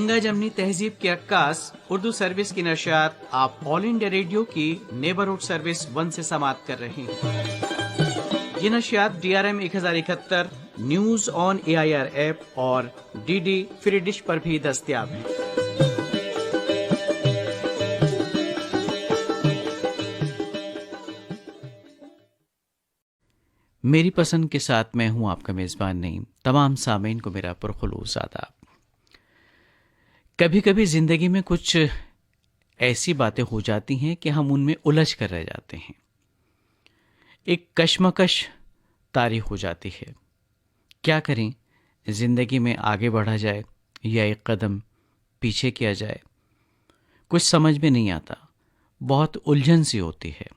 गंगा जमनी तहजीब की अक्कास उर्दू सर्विस की नशियात आप ऑल इंडिया रेडियो की नेबरहुड सर्विस 1 से समाप्त कर रहे हैं। ये नशियात DRM 1071 news on AIR app और DD फ्री डिश पर भी दस्तयाब हैं। मेरी पसंद के साथ मैं हूं आपका मेज़बान नईम। तमाम सामीन को मेरा पुरखुलूस आदाब। कभी कभी ज़िंदगी में कुछ ऐसी बातें हो जाती हैं कि हम उनमें उलझ कर रह जाते हैं। एक कश्मकश तारी हो जाती है। क्या करें, ज़िंदगी में आगे बढ़ा जाए या एक कदम पीछे किया जाए, कुछ समझ में नहीं आता। बहुत उलझन सी होती है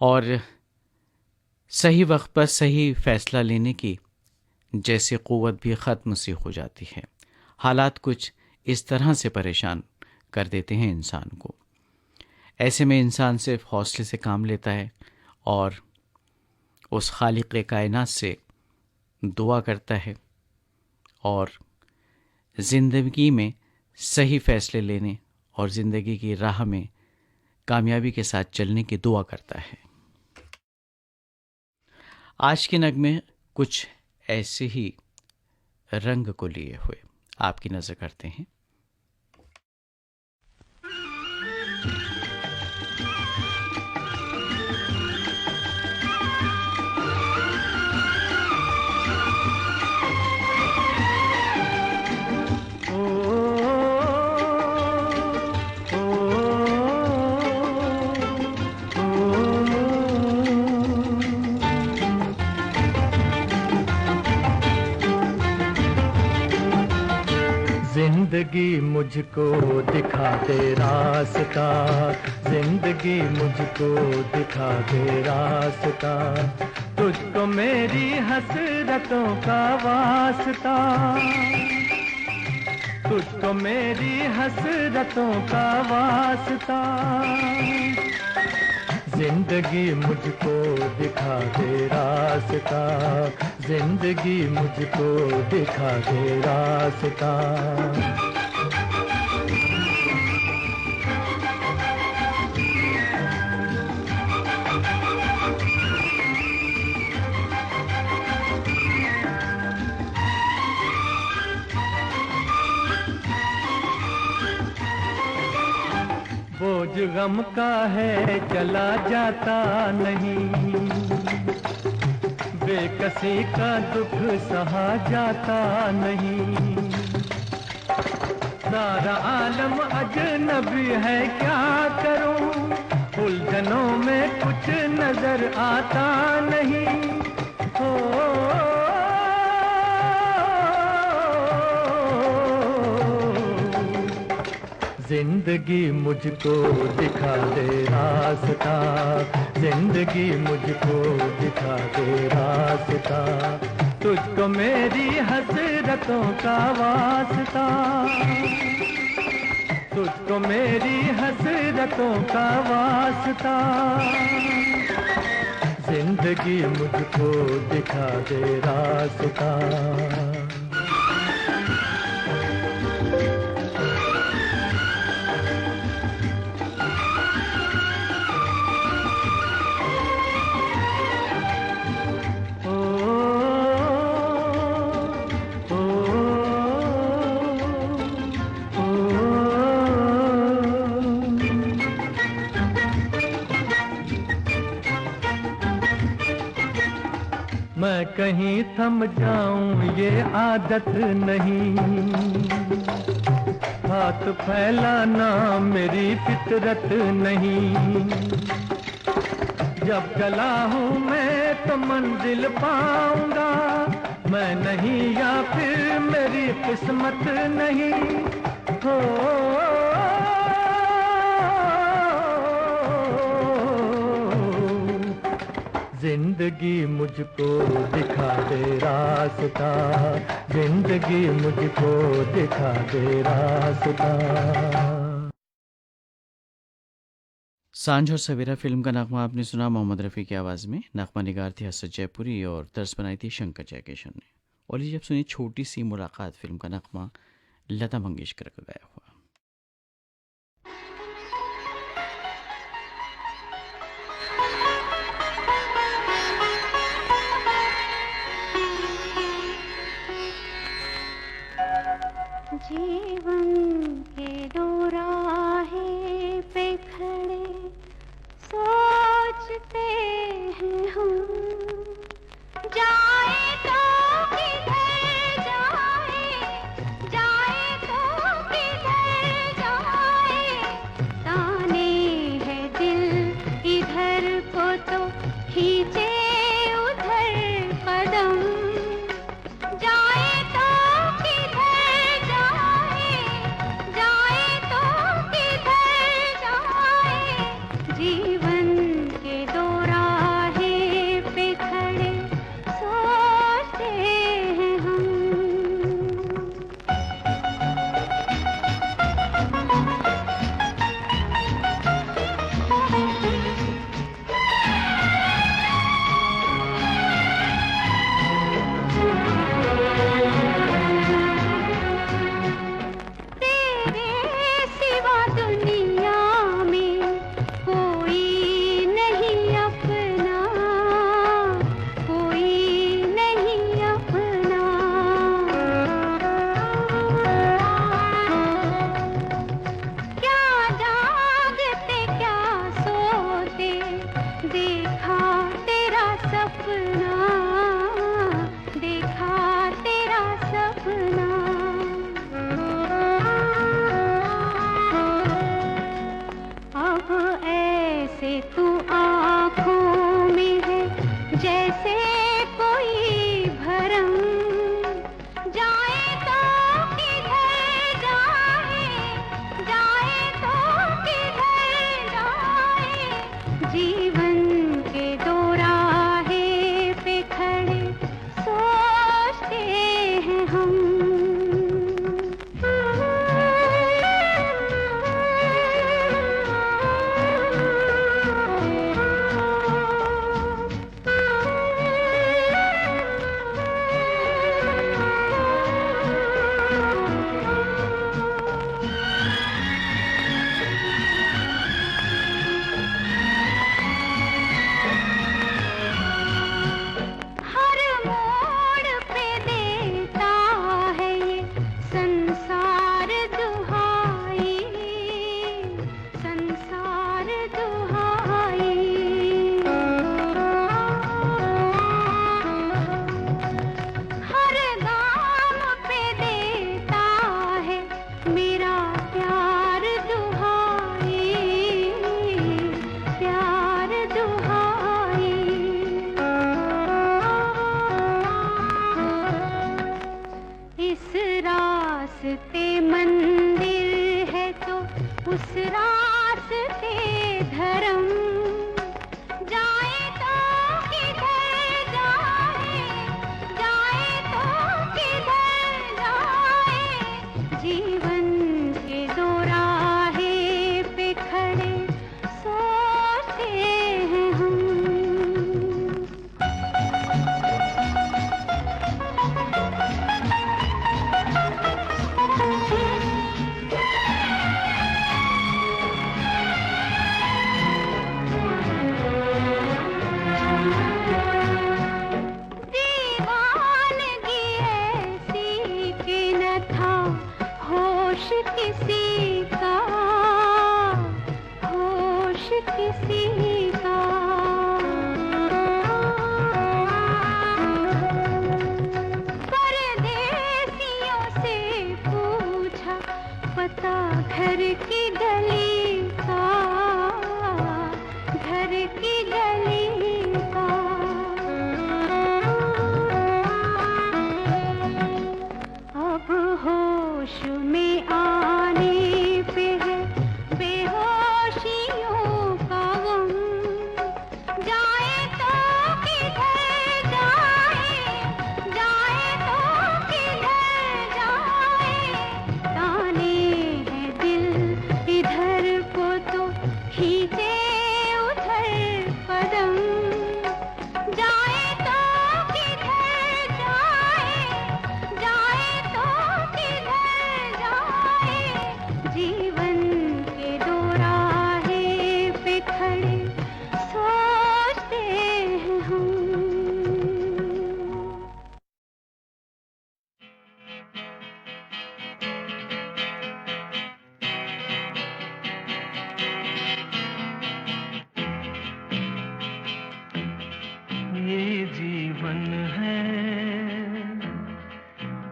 और सही वक्त पर सही फैसला लेने की जैसी क़ुव्वत भी ख़त्म सी हो जाती है। हालात कुछ इस तरह से परेशान कर देते हैं इंसान को। ऐसे में इंसान सिर्फ हौसले से काम लेता है और उस खालिक़ कायनात से दुआ करता है और ज़िंदगी में सही फ़ैसले लेने और ज़िंदगी की राह में कामयाबी के साथ चलने की दुआ करता है। आज के नगमे कुछ ऐसे ही रंग को लिए हुए आपकी नज़र करते हैं। जिंदगी मुझको दिखा दे रास्ता, जिंदगी मुझको दिखा दे रास्ता, तुझको मेरी हसरतों का वास्ता, तुझको मेरी हसरतों का वास्ता, जिंदगी मुझको दिखा दे रास्ता, जिंदगी मुझको दिखा दे रास्ता। बोझ गम का है चला जाता नहीं, बेकसी का दुख सहा जाता नहीं, सारा आलम अजनबी है क्या करूं, उलझनों में कुछ नजर आता नहीं। हो जिंदगी मुझको दिखा दे रास्ता, जिंदगी मुझको दिखा दे रास्ता, तुझको मेरी हसरतों का वास्ता, तुझको मेरी हसरतों का वास्ता, जिंदगी मुझको दिखा दे रास्ता। मैं कहीं थम जाऊं ये आदत नहीं, हाथ फैलाना मेरी फितरत नहीं, जब चला हूं मैं तो मंजिल पाऊंगा, मैं नहीं या फिर मेरी किस्मत नहीं। हो जिंदगी मुझको दिखा दे रास्ता, जिंदगी मुझको दिखा दे रास्ता। सांझ और सवेरा फिल्म का नगमा आपने सुना मोहम्मद रफ़ी की आवाज़ में। नगमा निगार थी हसरत जयपुरी और तर्ज बनाई थी शंकर जयकिशन ने। और ये जब सुनी छोटी सी मुलाकात फिल्म का नगमा लता मंगेशकर का गाया हुआ। जीवन के दो राहें पे खड़े सोचते हैं हम, जाए तो किधर जाए, जाए तो किधर जाए, ताने है दिल इधर को तो खींचे उधर कदम, जाए तो किधर जाए, जाए तो किधर जाए, जीवन के दो राहें पे खड़े सोचते हैं हम। तेरे सिवा दुनिया में कोई नहीं अपना, कोई नहीं अपना, क्या जागते क्या सोते, देखा तेरा सपना, देखा तेरा सपना। अब ऐसे तू आँखों में है जैसे कोई भरम, जाए तो किधर जाए, जाए तो किधर जाए, जीवन के दो राहें पे खड़े सोचते हैं हम। हर मोड़ पे देता है ये संसार दुहाई, संसार दुहाई। हर गाम पे देता है मेरा प्यार दुहाई, प्यार दुहाई। इस रास्ते मंदिर है तो उस रास्ते धर्म, जाए तो किधर जाए, जाए तो किधर जाए, जीवन के दो राहें पे खड़े सोचते हैं हम। दीवानगी ऐसी कि न था होश किसी का, होश किसी का। परदेसियों से पूछा पता घर की गली का, घर की गली का। अब होश में आने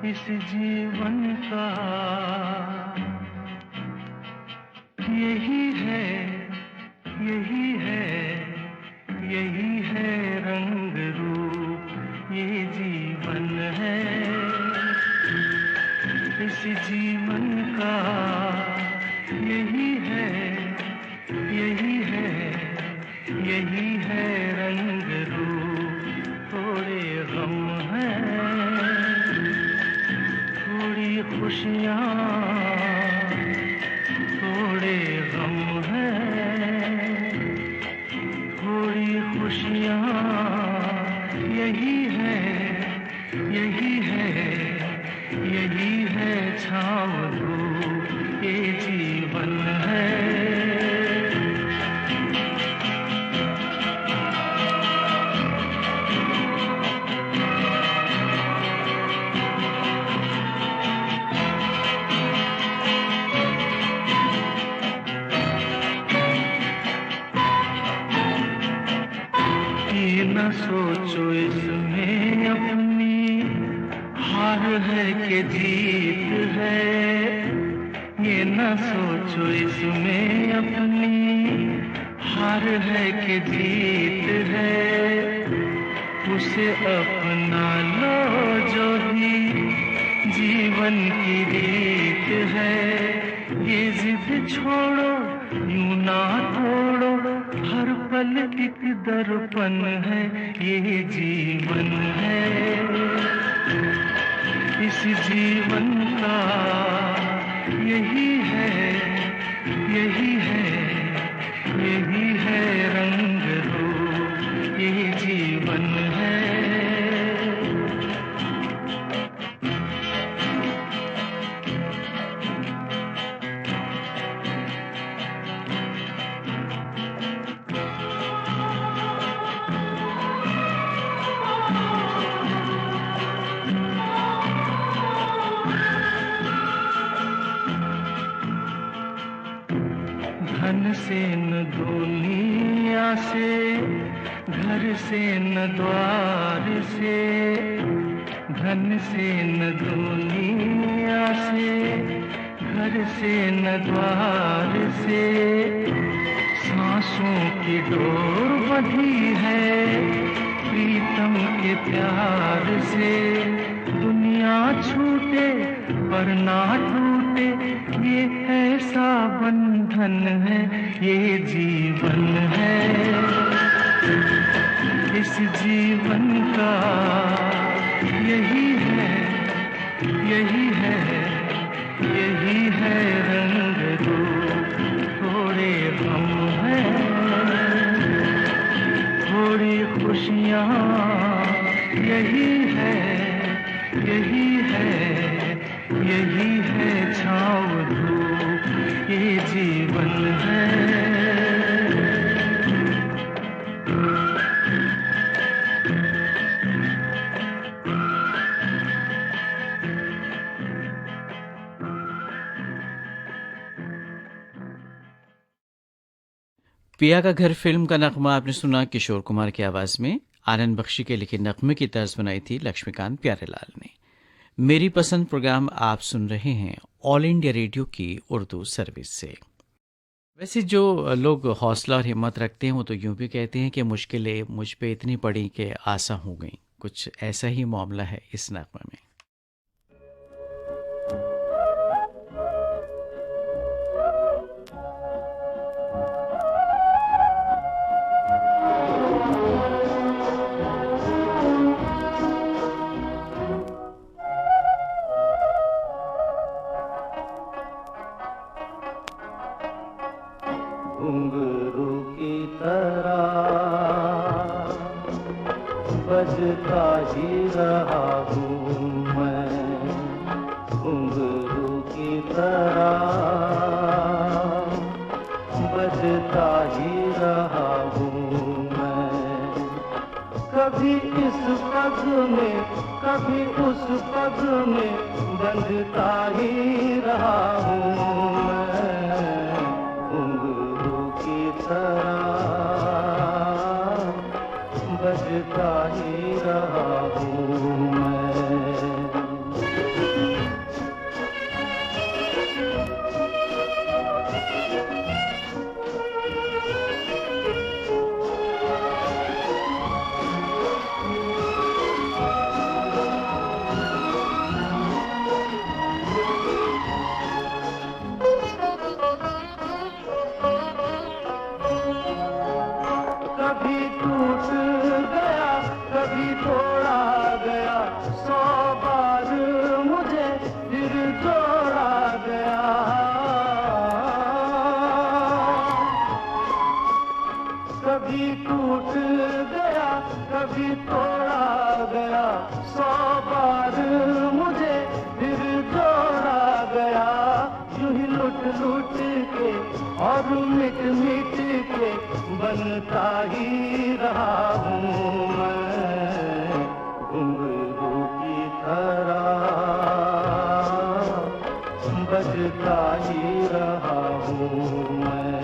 इस जीवन का यही है, यही है, यही है रंग रूप, ये जीवन है। इस जीवन का यही है, यही है, यही है रंग रूप। थोड़े गम हैं, थोड़ी खुशियाँ, थोड़े गम हैं, थोड़ी खुशियाँ, यही है, यही है, यही है छाँव धूप, ये जीवन है। न सोचो इसमें अपनी हार है कि जीत है, ये न सोचो इसमें अपनी हार है कि जीत है। उसे अपना लो जो भी जीवन की रीत है, ये जिद छोड़ो यूं ना तोड़ो, हर पल एक दर्पण है, ये जीवन है। इस जीवन का यही है, यही है, यही है रंग रूप, ये जीवन है। धन से न दुनिया से, घर से न द्वार से, धन से न दुनिया से, घर से न द्वार से। सांसों की डोर बंधी है प्रीतम के प्यार से। दुनिया छूटे पर ना टूटे, ये ऐसा बंधन है, ये जीवन है। इस जीवन का यही है, यही है, यही है रंग रूप। थोड़े गम हैं, थोड़ी खुशियाँ, यही है, यही है, यही है छाँव धूप, ये जीवन है। पिया का घर फिल्म का नगमा आपने सुना किशोर कुमार की आवाज़ में। आनंद बख्शी के लिखे नगमे की तर्ज बनाई थी लक्ष्मीकांत प्यारेलाल ने। मेरी पसंद प्रोग्राम आप सुन रहे हैं ऑल इंडिया रेडियो की उर्दू सर्विस से। वैसे जो लोग हौसला और हिम्मत रखते हैं वो तो यूं भी कहते हैं कि मुश्किलें मुझ पे इतनी पड़ी कि आसा हो गई। कुछ ऐसा ही मामला है इस नगमे में। घुंघरू की तरह बजता ही रहा हूँ मैं, घुंघरू की तरह बजता ही रहा हूँ मैं। कभी इस पग में कभी उस पग में बंधता ही रहा हूँ मैं, बजता ही रहा हूँ मैं। 100 बार मुझे फिर जोड़ा गया, यूं ही लुट लुट के और मिट मिट के बनता ही रहा हूँ मैं, घुंघरू की तरह बजता ही रहा हूँ मैं।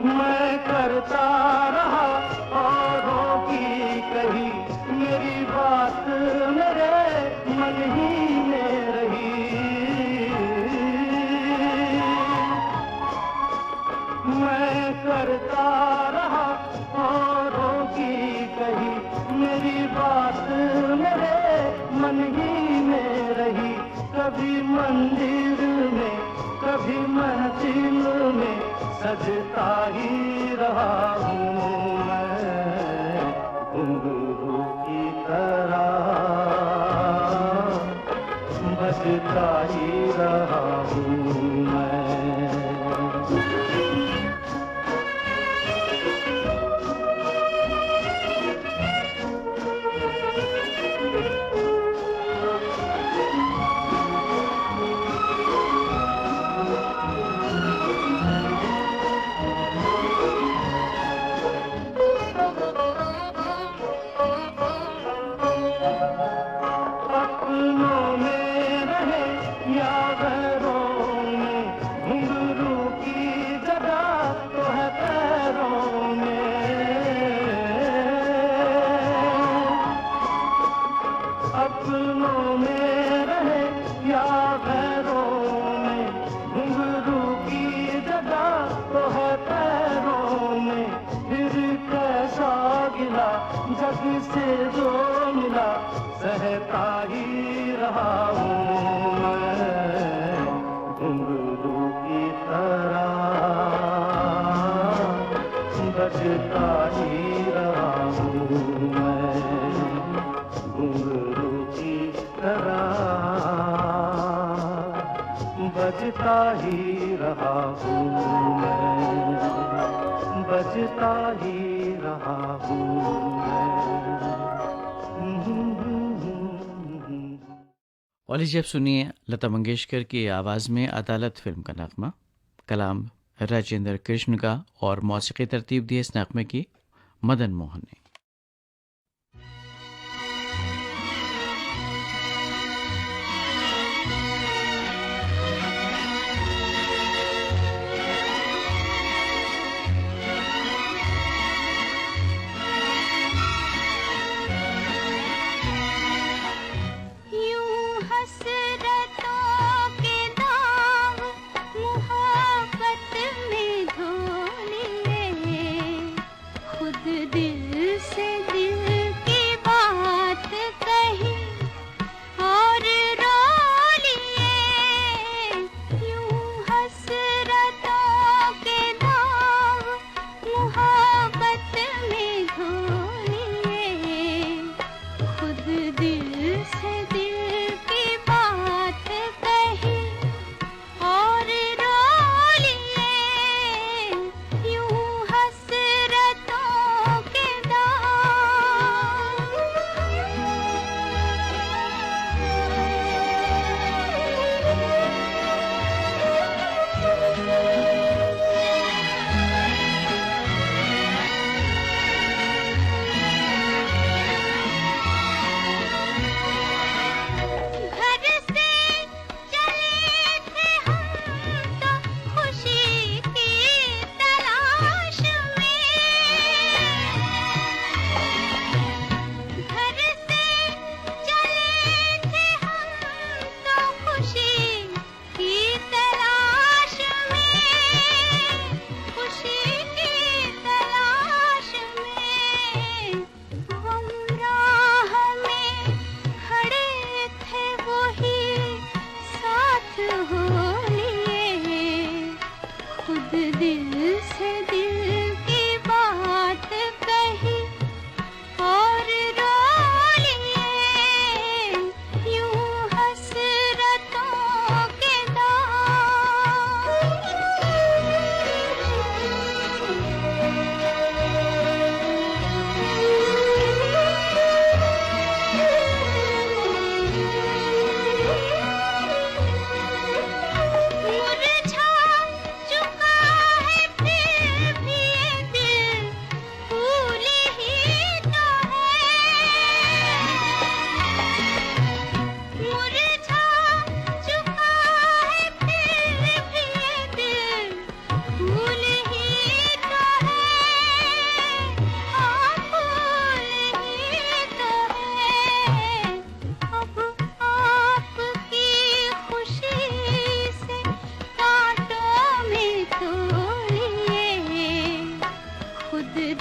मैं करता रहा औरों की कही, मेरी बात मेरे मन ही में रही। मैं करता रहा औरों की कही, मेरी बात मेरे मन ही में रही। कभी मंदिर में कभी महफिल में सजता ही रहा हूँ मैं, घुंघरू की तरह बजता ही रहा हूँ मैं। अपनों में रहे या गैरों में, घुंघरू की जगह तो है पैरों में। अपनों में रहे या गैरों में, घुंघरू की जगह तो है पैरों में। फिर कैसा गिला जग से जो मिला, सहता ही रहा हूँ मैं, घुंघरू की तरह बजता ही रहा हूँ मैं, घुंघरू की तरह बजता ही रहा हूँ मैं, बजता ही रहा हूँ मैं। और लीजिए अब सुनिए लता मंगेशकर की आवाज़ में अदालत फिल्म का नगमा। कलाम राजेंद्र कृष्ण का और मौसीकी तरतीब दी इस नगमे की मदन मोहन ने। दिल से दिल की बात कही और रो लिए, यूं हसरतों के दाग मोहब्बत में धो लिए। खुद दिल से दिल की बात कही और रो लिए, यूं हसरतों के दाग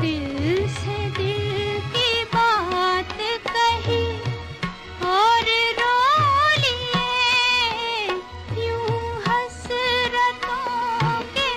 दिल से दिल की बात कही और रो लिए यूं हसरतों के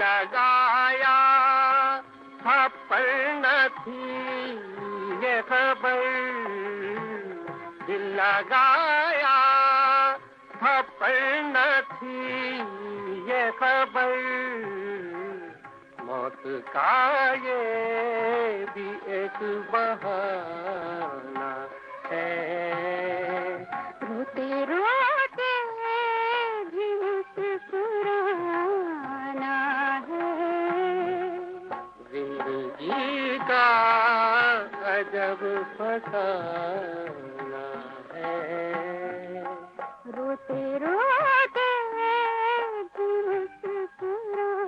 लगाया था पर न थी ये खबर, दिल लगाया था पर न थी ये खबर, मौत का ये भी एक बहाना है। रोते रोते भी मुस्कुराना है, जिंदगी का अजब फसाना है। रोते रोते भी मुस्कुराना।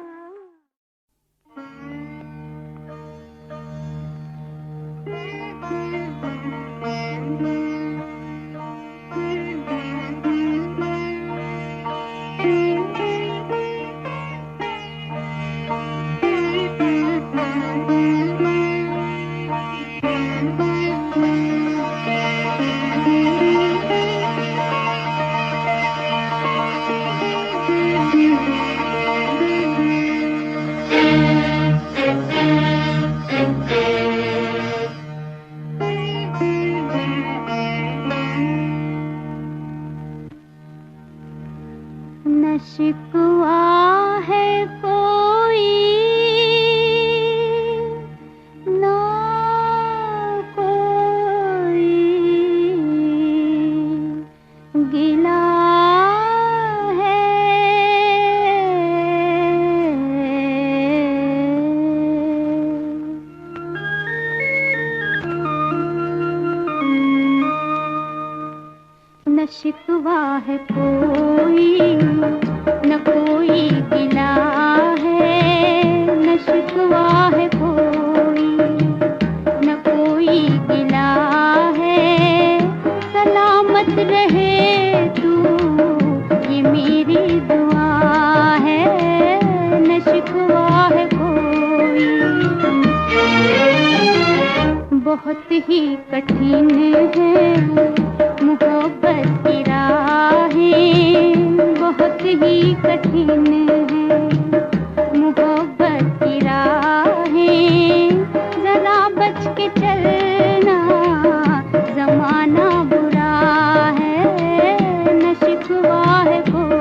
शिकवा है कोई, न कोई गिला है, न शिकवा है कोई, न कोई गिला है। सलामत रहे तू ये मेरी दुआ है, न शिकवा है कोई। बहुत ही कठिन है मोहब्बत की राहें, बहुत ही कठिन है मोहब्बत की राहें। जरा बच के चलना जमाना बुरा है, न शिकवा है कोई।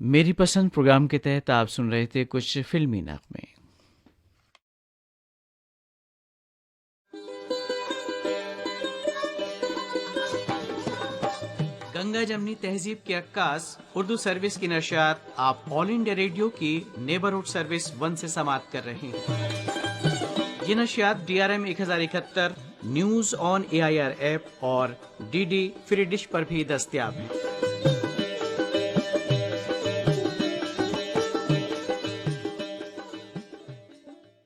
मेरी पसंद प्रोग्राम के तहत आप सुन रहे थे कुछ फिल्मी नगमे। गंगा जमनी तहजीब की अक्कास उर्दू सर्विस की नशियात आप ऑल इंडिया रेडियो की नेबरहुड सर्विस 1 से समाप्त कर रहे हैं। ये नशियात DRM 1071 news on AIR app और DD फ्री डिश पर भी दस्तयाब है।